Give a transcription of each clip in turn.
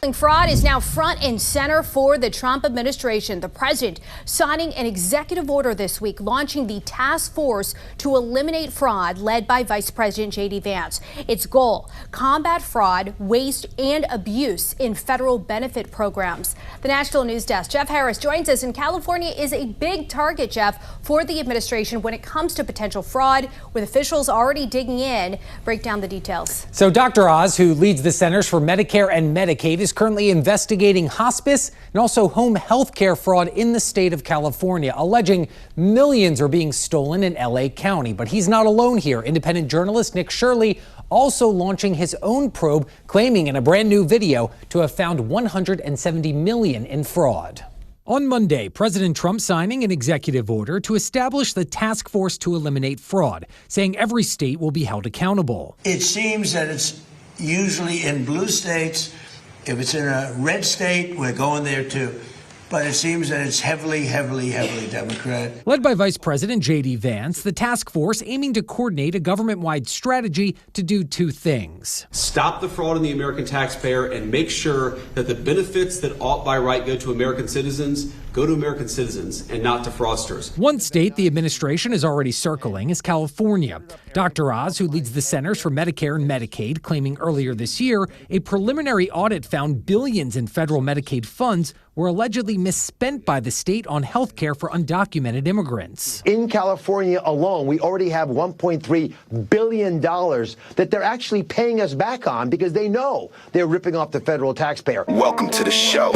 Battling fraud is now front and center for the Trump administration. The president signing an executive order this week, launching the task force to eliminate fraud led by Vice President J.D. Vance. Its goal, combat fraud, waste, and abuse in federal benefit programs. The National News Desk, Jeff Harris joins us. And California is a big target, Jeff, for the administration when it comes to potential fraud, with officials already digging in. Break down the details. So Dr. Oz, who leads the Centers for Medicare and Medicaid, is currently investigating hospice and also home health care fraud in the state of California, alleging millions are being stolen in L.A. County. But he's not alone here. Independent journalist Nick Shirley also launching his own probe, claiming in a brand new video to have found $170 million in fraud. On Monday, President Trump signing an executive order to establish the task force to eliminate fraud, saying every state will be held accountable. It seems that it's usually in blue states. If it's in a red state, we're going there too. But it seems that it's heavily Democrat. Led by Vice President J.D. Vance, the task force aiming to coordinate a government-wide strategy to do two things. Stop the fraud in the American taxpayer and make sure that the benefits that ought by right go to American citizens and not to fraudsters. One state the administration is already circling is California. Dr. Oz, who leads the Centers for Medicare and Medicaid, claiming earlier this year a preliminary audit found billions in federal Medicaid funds were allegedly misspent by the state on health care for undocumented immigrants. In California alone, we already have $1.3 billion that they're actually paying us back on because they know they're ripping off the federal taxpayer. Welcome to the show.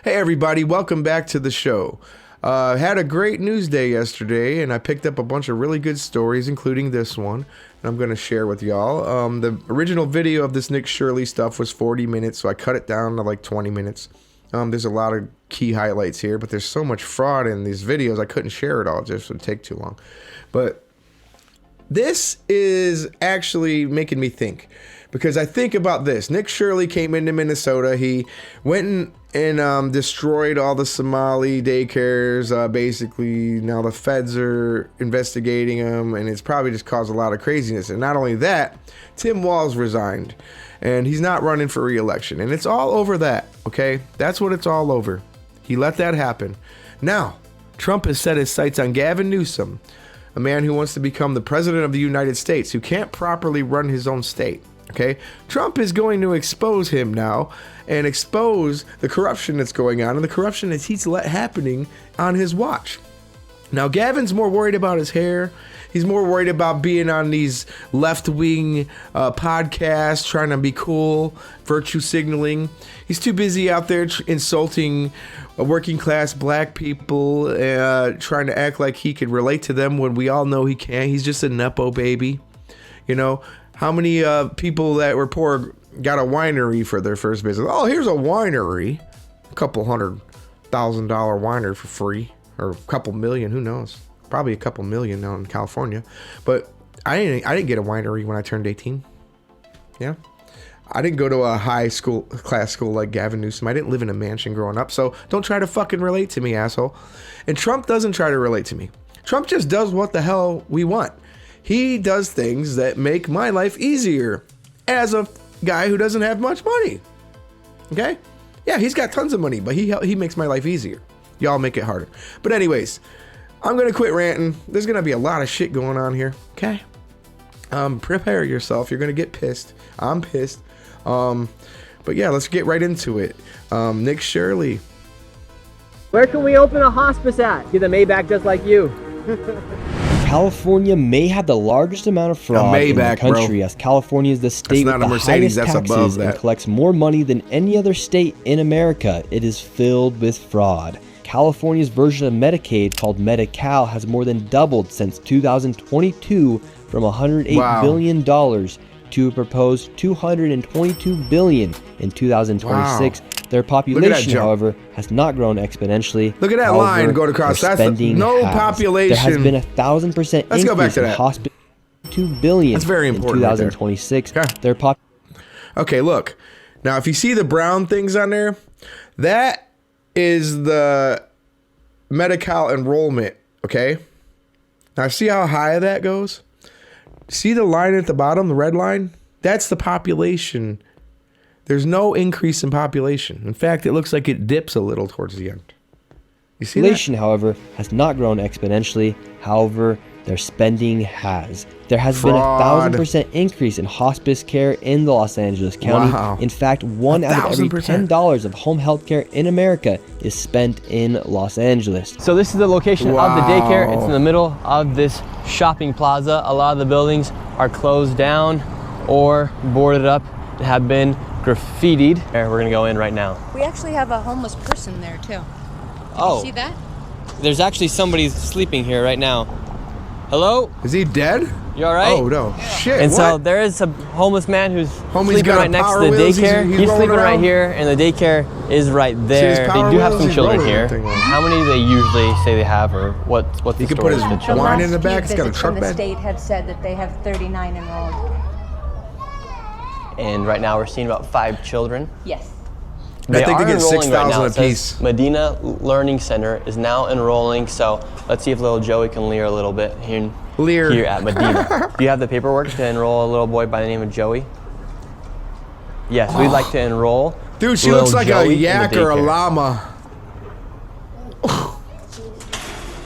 Hey everybody, welcome back to the show. Had a great news day yesterday, and I picked up a bunch of really good stories, including this one, and I'm going to share with y'all. The original video of this Nick Shirley stuff was 40 minutes, so I cut it down to like 20 minutes. There's a lot of key highlights here, but there's so much fraud in these videos, I couldn't share it all, just would take too long. But this is actually making me think, because I think about this. Nick Shirley came into Minnesota. He went and destroyed all the Somali daycares. Basically, now the feds are investigating him, and it's probably just caused a lot of craziness. And not only that, Tim Walz resigned, and he's not running for re-election. And it's all over that, okay? That's what it's all over. He let that happen. Now, Trump has set his sights on Gavin Newsom, a man who wants to become the president of the United States, who can't properly run his own state. Okay, Trump is going to expose him now and expose the corruption that's going on and the corruption that he's let happening on his watch. Now, Gavin's more worried about his hair. He's more worried about being on these left-wing podcasts, trying to be cool, virtue signaling. He's too busy out there insulting working-class black people, trying to act like he could relate to them when we all know he can't. He's just a Nepo baby, you know. How many people that were poor got a winery for their first business? Oh, here's a winery. A couple $100,000 winery for free. Or a couple million, who knows? Probably a couple million now in California. But I didn't get a winery when I turned 18. Yeah. I didn't go to a class school like Gavin Newsom. I didn't live in a mansion growing up. So don't try to fucking relate to me, asshole. And Trump doesn't try to relate to me. Trump just does what the hell we want. He does things that make my life easier as a guy who doesn't have much money. Okay? Yeah, he's got tons of money, but he makes my life easier. Y'all make it harder. But anyways, I'm going to quit ranting. There's going to be a lot of shit going on here. Okay? Prepare yourself. You're going to get pissed. I'm pissed. But yeah, let's get right into it. Nick Shirley. Where can we open a hospice at? Get the Maybach just like you. California may have the largest amount of fraud in the country, as California is the state with the highest taxes and collects more money than any other state in America. It is filled with fraud. California's version of Medicaid, called Medi-Cal, has more than doubled since 2022 from $108 billion to a proposed $222 billion in 2026. Wow. Their population, however, has not grown exponentially. Look at that line going across. That's no population. There has been a 1,000% increase in hospital. $2 billion. That's very important. In 2026. Right there. Okay, look. Now, if you see the brown things on there, that is the Medi-Cal enrollment, okay? Now, see how high that goes? See the line at the bottom, the red line? That's the population. There's no increase in population. In fact, it looks like it dips a little towards the end. You see that? Population, however, has not grown exponentially. However, their spending has. There has been a 1,000% increase in hospice care in the Los Angeles County. Wow. In fact, one out of every $10 of home health care in America is spent in Los Angeles. So this is the location of the daycare. It's in the middle of this shopping plaza. A lot of the buildings are closed down or boarded up and have been graffitied. We're gonna go in right now. We actually have a homeless person there too. Oh, you see that? There's actually somebody sleeping here right now. Hello? Is he dead? You all right? Oh, no. Shit, And so what? there is a homeless man who's Homie's sleeping got a right next to Power the Wheels. daycare. He's He's rolling sleeping right around? here, and the daycare is right there. They Power do have Wheels, some he's children rolling here. that thing on. How many do they usually say they have, or what's the He could story put his with the children? wine in the back. It's got a Visits truck from the bed. state have said that they have 39 enrolled. And right now we're seeing about 5 children. Yes. I think they get enrolling right 6,000 now. It says apiece. Medina Learning Center is now enrolling, so let's see if little Joey can leer a little bit here at Medina. Do you have the paperwork to enroll a little boy by the name of Joey? Yes, we'd like to enroll. Dude, she little looks like Joey a in the yak or a daycare. llama.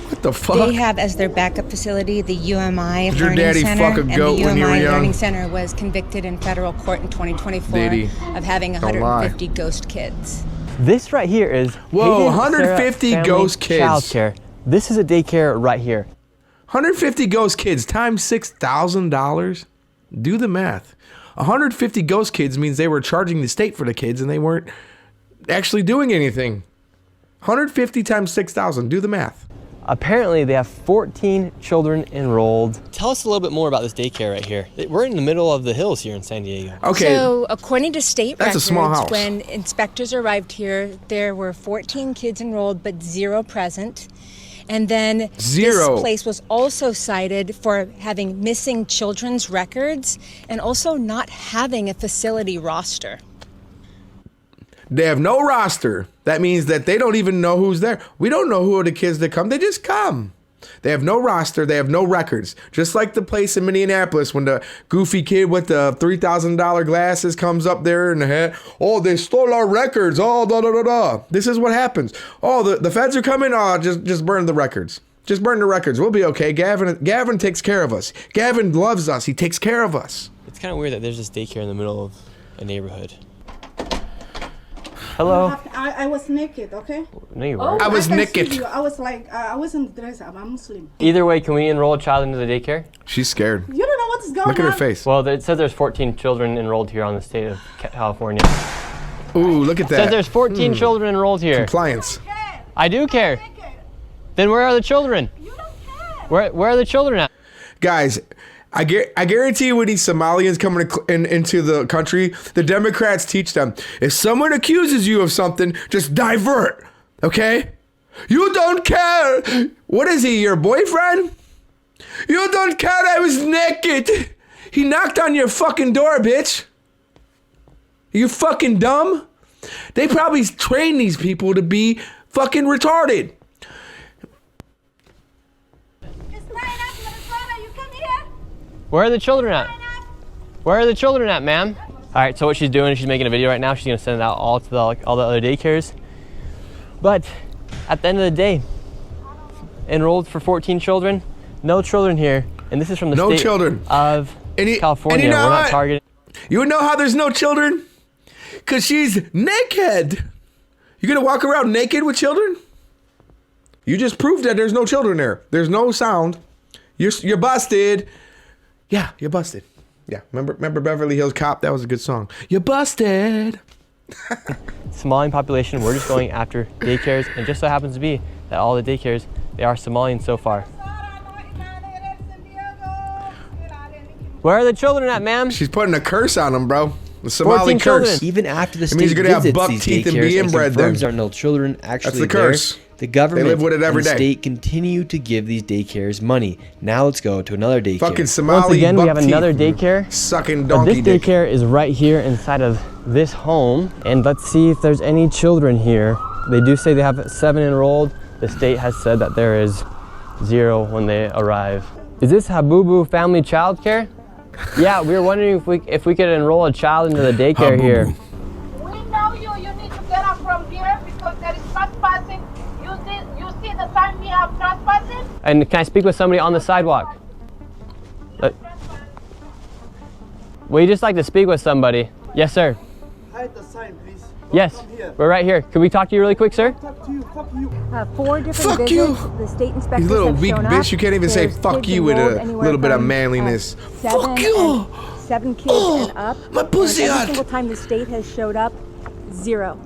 What the fuck? They have as their backup facility the UMI Did your Learning daddy Center, fuck a and goat the when you were UMI young? Learning Center was convicted in federal court in 2024 Did he? of having Don't lie. 150 ghost kids. This right here is Whoa, Hayden 150 Sarah ghost Family kids. Childcare. This is a daycare right here. 150 ghost kids times $6,000. Do the math. 150 ghost kids means they were charging the state for the kids and they weren't actually doing anything. 150 times 6,000. Do the math. Apparently, they have 14 children enrolled. Tell us a little bit more about this daycare right here. We're in the middle of the hills here in San Diego. Okay. So according to state That's a records, small house. when inspectors arrived here, there were 14 kids enrolled, but 0 present. And then 0. This place was also cited for having missing children's records and also not having a facility roster. They have no roster. That means that they don't even know who's there. We don't know who are the kids that come. They just come. They have no roster. They have no records. Just like the place in Minneapolis when the goofy kid with the $3,000 glasses comes up there in the head. Oh, they stole our records. Oh, da da da da. This is what happens. Oh, the feds are coming. Oh, just burn the records. Just burn the records. We'll be okay. Gavin takes care of us. Gavin loves us. He takes care of us. It's kind of weird that there's this daycare in the middle of a neighborhood. Hello. I was naked, okay? No, you weren't. I was can naked. see you. I was like, I wasn't dressed up. I'm Muslim. Either way, can we enroll a child into the daycare? She's scared. You don't know what's going on. Look at her face. Well, it says there's 14 children enrolled here on the state of California. Ooh, look at It that. says there's 14 children enrolled here. Compliance. I do care. Then where are the children? You don't care. Where are the children at? Guys, I guarantee you when these Somalians come into the country, the Democrats teach them, if someone accuses you of something, just divert, okay? You don't care. What is he, your boyfriend? You don't care I was naked. He knocked on your fucking door, bitch. Are you fucking dumb? They probably train these people to be fucking retarded. Where are the children at? Where are the children at, ma'am? All right, so what she's doing is she's making a video right now. She's gonna send it out all to all the other daycares. But at the end of the day, enrolled for 14 children, no children here. And this is from the state of California. We're not targeting. You know how there's no children? Because she's naked. You gonna walk around naked with children? You just proved that there's no children there. There's no sound. You're busted. Yeah, you're busted. Yeah, remember Beverly Hills Cop? That was a good song. You're busted. Somalian population, we're just going after daycares, and just so happens to be that all the daycares, they are Somalian so far. Where are the children at, ma'am? She's putting a curse on them, bro. The Somali curse. Even after the It means state you're gonna have visits buck these teeth and daycares be and inbred confirms then. there are no children actually the curse. The government live with it every and the day. state continue to give these daycares money. Now let's go to another daycare. Fucking Somali Once again, we have buck another teeth daycare. sucking But donkey this dick. daycare is right here inside of this home. And let's see if there's any children here. They do say they have 7 enrolled. The state has said that there is 0 when they arrive. Is this Habubu Family Child Care? Yeah, we were wondering if we could enroll a child into the daycare here. We know you. You need to get up from here because there is trespassing. You see the sign we have trespassing? And can I speak with somebody on the sidewalk? We just like to speak with somebody. Yes, sir. Hide the sign, please. Yes, we're right here. Can we talk to you really quick, sir? Fuck you, fuck you. 4 different Fuck visits. you. The state inspectors You little have weak shown bitch. up. You can't even say There's fuck kids you with enrolled a anywhere little bit of from, manliness. 7 you. 7 kids and up. My pussy and hot. every single time the state has showed up, 0.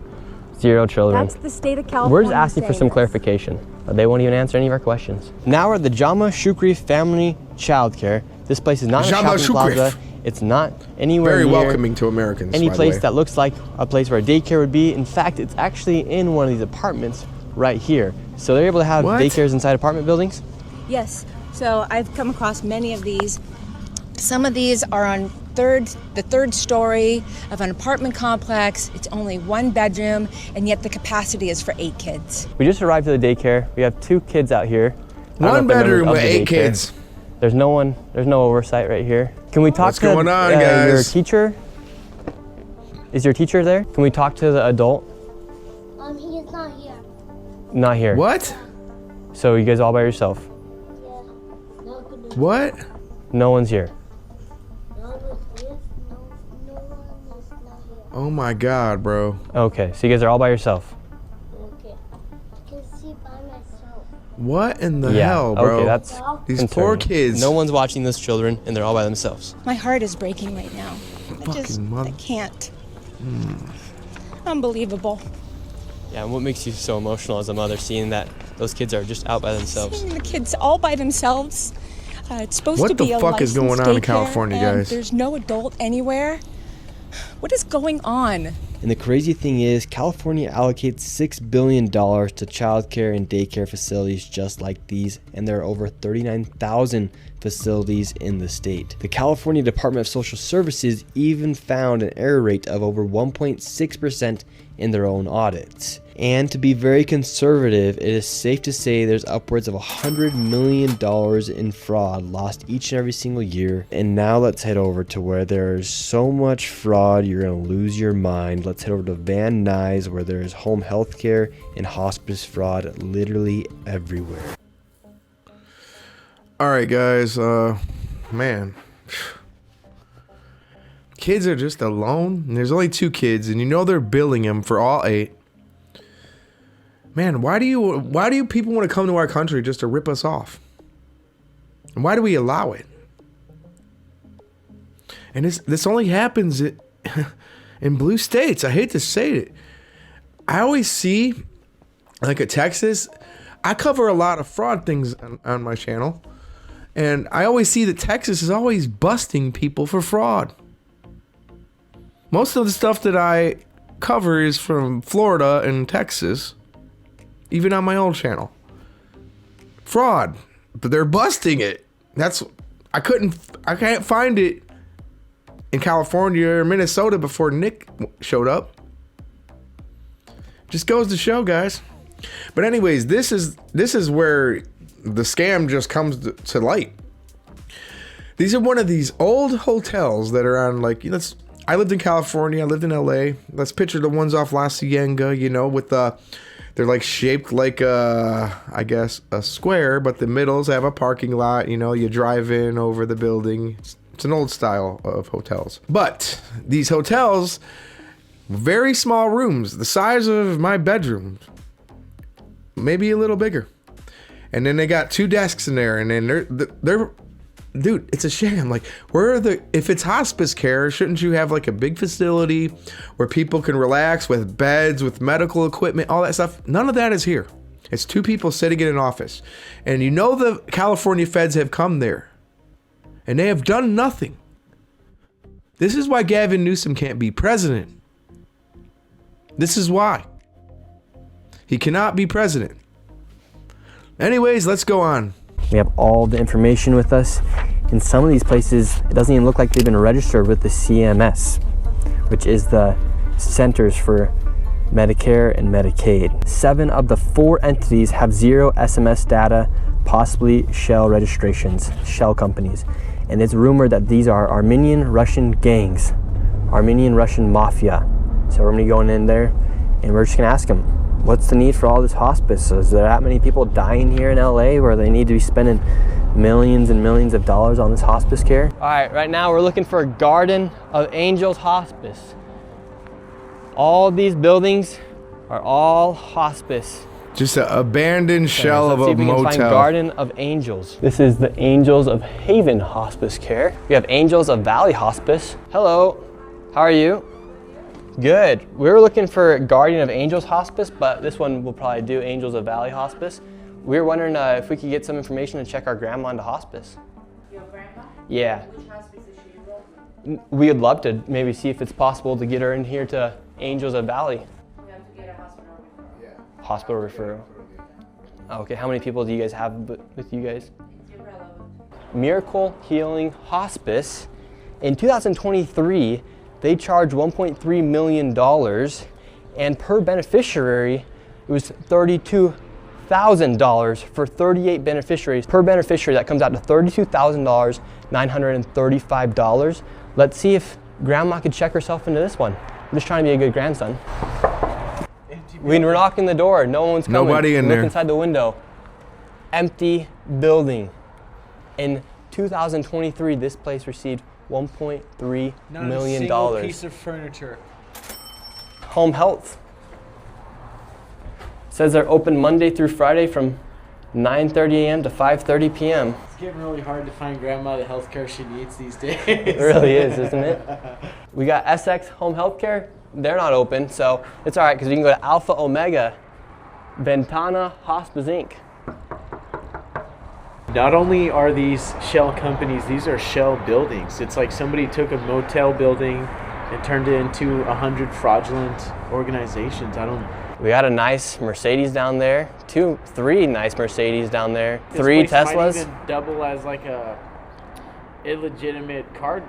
0 children. That's the state of California. We're just asking for saying some this. clarification. They won't even answer any of our questions. Now we're at the Jama Shukri Family Childcare. This place is not a Jama shopping Shukri. plaza. It's not anywhere Very near welcoming to Americans. any by the place way. that looks like a place where a daycare would be. In fact, it's actually in one of these apartments right here. So they're able to have What? daycares inside apartment buildings? Yes, so I've come across many of these. Some of these are on the third story of an apartment complex. It's only 1 bedroom, and yet the capacity is for 8 kids. We just arrived at the daycare. We have 2 kids out here. I don't know 1 if they're members bedroom of with the 8 daycare. kids. There's no oversight right here. Can we talk What's to going on, your guys? teacher? Is your teacher there? Can we talk to the adult? He is not here. Not here. What? So you guys all by yourself? What? No one's here. Oh my God, bro. Okay, so you guys are all by yourself. What in the Yeah, hell, bro? okay, that's These concerning. poor kids. No one's watching those children, and they're all by themselves. My heart is breaking right now. I can't. Unbelievable. Yeah, and what makes you so emotional as a mother, seeing that those kids are just out by themselves? Seeing the kids all by themselves. It's supposed What to be the a fuck is going licensed on in daycare, California, and guys? there's no adult anywhere. What is going on? And the crazy thing is, California allocates $6 billion to childcare and daycare facilities just like these, and there are over 39,000 facilities in the state. The California Department of Social Services even found an error rate of over 1.6% in their own audits. And to be very conservative, it is safe to say there's upwards of $100 million in fraud lost each and every single year. And now let's head over to where there's so much fraud, you're gonna lose your mind. Let's head over to Van Nuys, where there's home health care and hospice fraud literally everywhere. All right, guys. Man. Kids are just alone. And there's only 2 kids, and you know they're billing them for all 8. Man, why do people want to come to our country just to rip us off? And why do we allow it? And this only happens in blue states. I hate to say it. I always see, like at Texas, I cover a lot of fraud things on my channel. And I always see that Texas is always busting people for fraud. Most of the stuff that I cover is from Florida and Texas. Even on my old channel. Fraud. But they're busting it. I can't find it in California or Minnesota before Nick showed up. Just goes to show, guys. But anyways, this is where the scam just comes to light. These are one of these old hotels that are on, like, I lived in California, I lived in LA. Let's picture the ones off La Cienega, with they're like shaped like I guess a square, but the middles have a parking lot. You drive in over the building. It's an old style of hotels. But these hotels, very small rooms, the size of my bedroom, maybe a little bigger. And then they got 2 desks in there, and then they're dude, it's a sham. Like, if it's hospice care, shouldn't you have like a big facility where people can relax with beds, with medical equipment, all that stuff? None of that is here. It's 2 people sitting in an office. And the California feds have come there and they have done nothing. This is why Gavin Newsom can't be president. This is why. He cannot be president. Anyways, let's go on. We have all the information with us. In some of these places, it doesn't even look like they've been registered with the CMS, which is the Centers for Medicare and Medicaid. 7 of the 4 entities have 0 SMS data, possibly shell registrations, shell companies. And it's rumored that these are Armenian Russian gangs, Armenian Russian mafia. So we're gonna be going in there and we're just gonna ask them, what's the need for all this hospice? Is there that many people dying here in LA where they need to be spending millions and millions of dollars on this hospice care? All right, right now we're looking for Garden of Angels Hospice. All these buildings are all hospice. Just an abandoned shell of a motel. Let's see if we can find Garden of Angels. This is the Angels of Haven Hospice Care. We have Angels of Valley Hospice. Hello, how are you? Good. We were looking for Guardian of Angels Hospice, but this one will probably do Angels of Valley Hospice. We were wondering if we could get some information to check our grandma into hospice. Your grandma? Yeah. Which hospice is she enrolled in? We would love to maybe see if it's possible to get her in here to Angels of Valley. We have to get a hospital referral. Yeah. Hospital referral. Okay, how many people do you guys have with you guys? It's irrelevant. Miracle Healing Hospice. In 2023, they charged $1.3 million, and per beneficiary, it was $32,000 for 38 beneficiaries. Per beneficiary, that comes out to $32,935. Let's see if Grandma could check herself into this one. I'm just trying to be a good grandson. When we're knocking the door, no one's coming. Nobody in there. Look inside the window. Empty building. In 2023, this place received $1.3 million. Not a single piece of furniture. Home health. Says they're open Monday through Friday from 9:30 a.m. to 5:30 p.m. It's getting really hard to find grandma the healthcare she needs these days. It really is, isn't it? We got SX Home Healthcare. They're not open, so it's all right because we can go to Alpha Omega Ventana Hospice Inc. Not only are these shell companies, these are shell buildings. It's like somebody took a motel building and turned it into 100 fraudulent organizations. We got a nice Mercedes down there, 3 nice Mercedes down there, 3 Teslas. Might even double as like a illegitimate car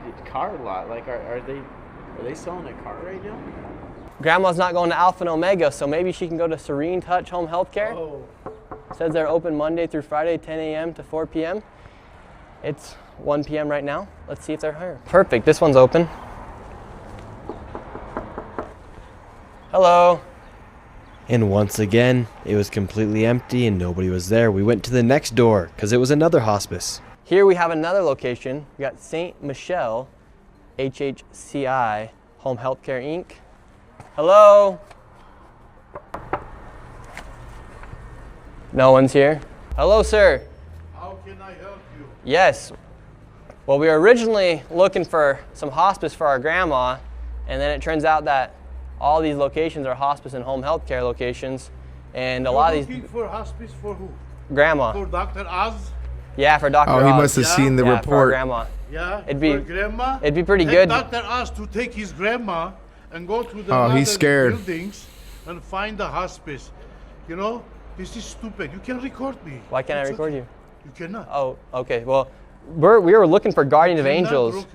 lot. Like, are they selling a car right now? Grandma's not going to Alpha and Omega, so maybe she can go to Serene Touch Home Healthcare. Oh. Says they're open Monday through Friday, 10 a.m. to 4 p.m. It's 1 p.m. right now. Let's see if they're hiring. Perfect, this one's open. Hello. And once again, it was completely empty and nobody was there. We went to the next door because it was another hospice. Here we have another location. We got St. Michelle, HHCI, Home Healthcare Inc. Hello? No one's here. Hello, sir. How can I help you? Yes. Well, we were originally looking for some hospice for our grandma, and then it turns out that all these locations are hospice and home health care locations, and a lot of these... Looking for hospice for who? Grandma. For Dr. Oz? Yeah, for Dr. Oz. Oh, he must have seen the report. For our grandma. Yeah, it'd be, for grandma? It'd be pretty Take good. Dr. Oz to take his grandma and go to the he's scared. buildings and find the hospice. You know, this is stupid. You can record me. Why can't I record you? You cannot. Oh, okay. Well, we were looking for Guardian of Angels.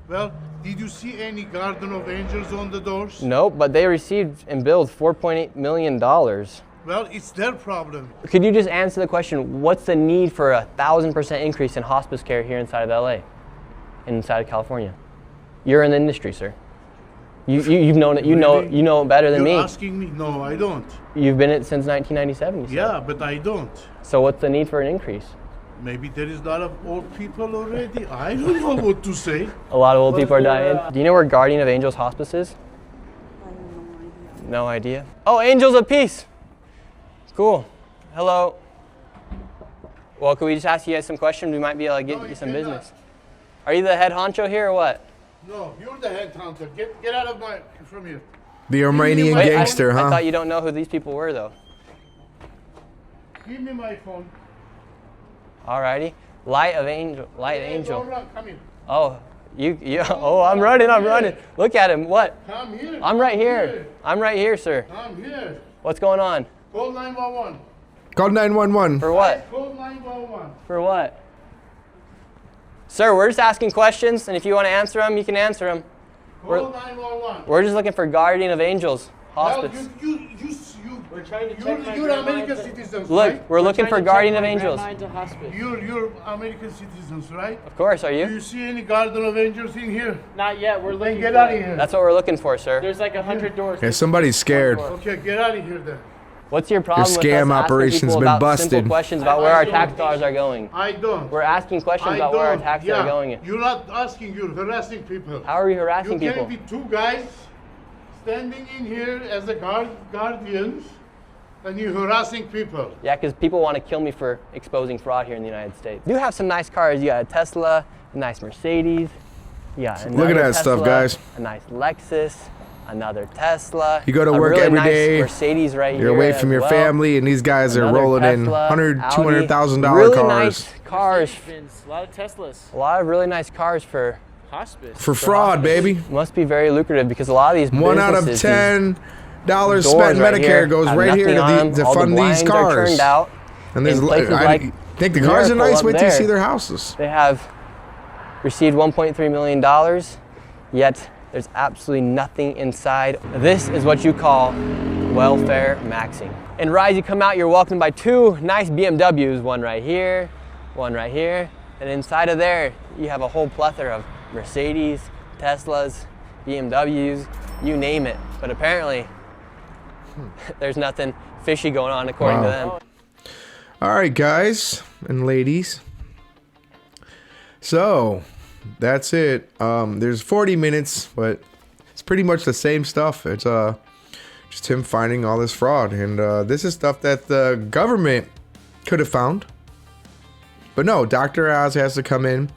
Well, did you see any Garden of Angels on the doors? No, but they received and billed $4.8 million. Well, it's their problem. Could you just answer the question, what's the need for a 1,000% increase in hospice care here inside of LA, inside of California? You're in the industry, sir. You've known it. You Really? know it better than me. You're asking me? No, I don't. You've been in it since 1997. You said. Yeah, but I don't. So what's the need for an increase? Maybe there is a lot of old people already. I don't know what to say. A lot of old people are dying. Do you know where Guardian of Angels Hospice is? No idea. Oh, Angels of Peace. Cool. Hello. Well, could we just ask you guys some questions? We might be able to get you some business. Are you the head honcho here or what? No, you're the head hunter. Get out of from here. The Armenian gangster, huh? I thought you don't know who these people were, though. Give me my phone. Alrighty. Light Angel. Don't run. Come here. Oh, oh, I'm running. Look at him. What? Come here. I'm right here. I'm right here, sir. I'm here. What's going on? Call 911. Call 911. For what? Call 911. For what? Sir, we're just asking questions, and if you want to answer them, you can answer them. Call 911. We're just looking for Guardian of Angels Hospice. We're trying to take you're American citizens, Look, right? we're looking for Guardian of Angels. You're American citizens, right? Of course, are you? Do you see any Guardian of Angels in here? Not yet. We're looking. Then get out of here. That's what we're looking for, sir. There's like 100 doors. Yeah, somebody's scared. Okay, get out of here then. What's your problem Your with scam us operation's asking people been about busted. simple questions about where our tax dollars are going? I don't. We're asking questions about where our taxes are going. You're not asking, you're harassing people. How are we harassing you people? You can't be two guys standing in here as the guardians and you're harassing people. Yeah, because people want to kill me for exposing fraud here in the United States. You have some nice cars. You got a Tesla, a nice Mercedes. Yeah, look at that stuff, guys. A nice Lexus, another Tesla. You go to work really every nice day. Mercedes right You're here away from your well. family, and these guys are Another rolling Tesla, in Audi. $200,000 really cars. Nice cars. A lot of Teslas. A lot of really nice cars for Hospice. For fraud, baby. Must be very lucrative because a lot of these 1 out of $10 spent Medicare goes right here to fund these cars. Turned out. And there's I think the cars are nice. Wait till you see their houses. They have received $1.3 million, yet there's absolutely nothing inside. This is what you call welfare maxing. And Rise, you come out, you're welcomed by two nice BMWs, one right here, and inside of there, you have a whole plethora of Mercedes, Teslas, BMWs, you name it. But apparently, there's nothing fishy going on according to them. All right, guys and ladies. So that's it. There's 40 minutes, but it's pretty much the same stuff. It's just him finding all this fraud, and this is stuff that the government could have found. But no, Dr. Oz has to come in.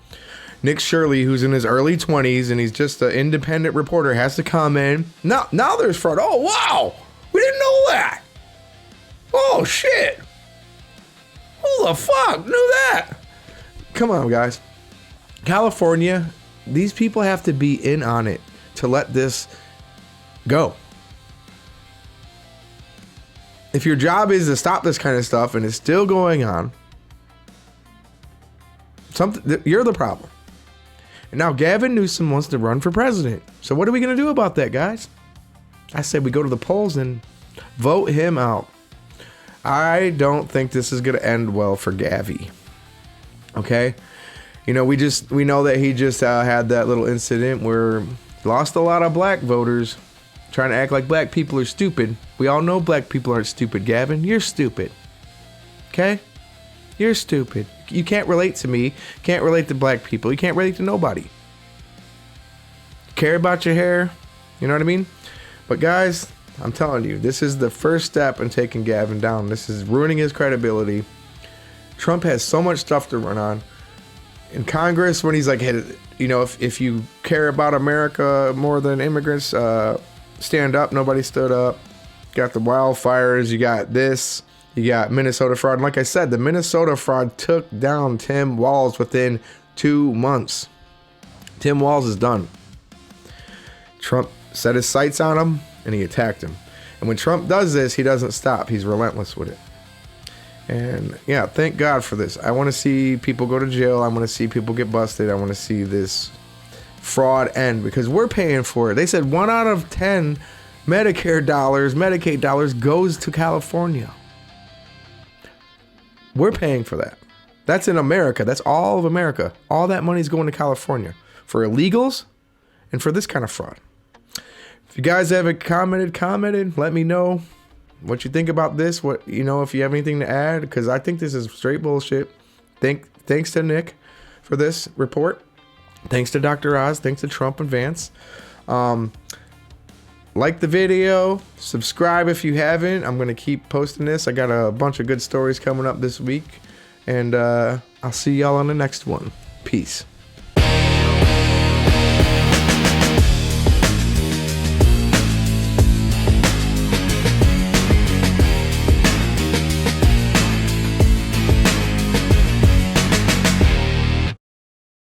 Nick Shirley, who's in his early 20s and he's just an independent reporter, has to come in. Now there's fraud. Oh, wow. We didn't know that. Oh, shit. Who the fuck knew that? Come on, guys. California, these people have to be in on it to let this go. If your job is to stop this kind of stuff and it's still going on, you're the problem. And now Gavin Newsom wants to run for president. So what are we going to do about that, guys? I said we go to the polls and vote him out. I don't think this is going to end well for Gavi. Okay? You know, we know that he just had that little incident where he lost a lot of black voters trying to act like black people are stupid. We all know black people aren't stupid, Gavin. You're stupid. Okay? You're stupid. You can't relate to me. Can't relate to black people. You can't relate to nobody. Care about your hair. You know what I mean? But guys, I'm telling you, this is the first step in taking Gavin down. This is ruining his credibility. Trump has so much stuff to run on. In Congress, when he's like, hey, you know, if you care about America more than immigrants, stand up. Nobody stood up. Got the wildfires. You got this. You got Minnesota fraud. And like I said, the Minnesota fraud took down Tim Walz within 2 months. Tim Walz is done. Trump set his sights on him and he attacked him. And when Trump does this, he doesn't stop. He's relentless with it. And yeah, thank God for this. I want to see people go to jail. I want to see people get busted. I want to see this fraud end because we're paying for it. They said 1 out of 10 Medicare dollars, Medicaid dollars goes to California. We're paying for that. That's in America. That's all of America. All that money is going to California for illegals and for this kind of fraud. If you guys haven't commented, let me know what you think about this. What, you know, if you have anything to add, because I think this is straight bullshit. Thanks to Nick for this report. Thanks to Dr. Oz. Thanks to Trump and Vance. Like the video, subscribe if you haven't. I'm going to keep posting this. I got a bunch of good stories coming up this week. And I'll see y'all on the next one. Peace.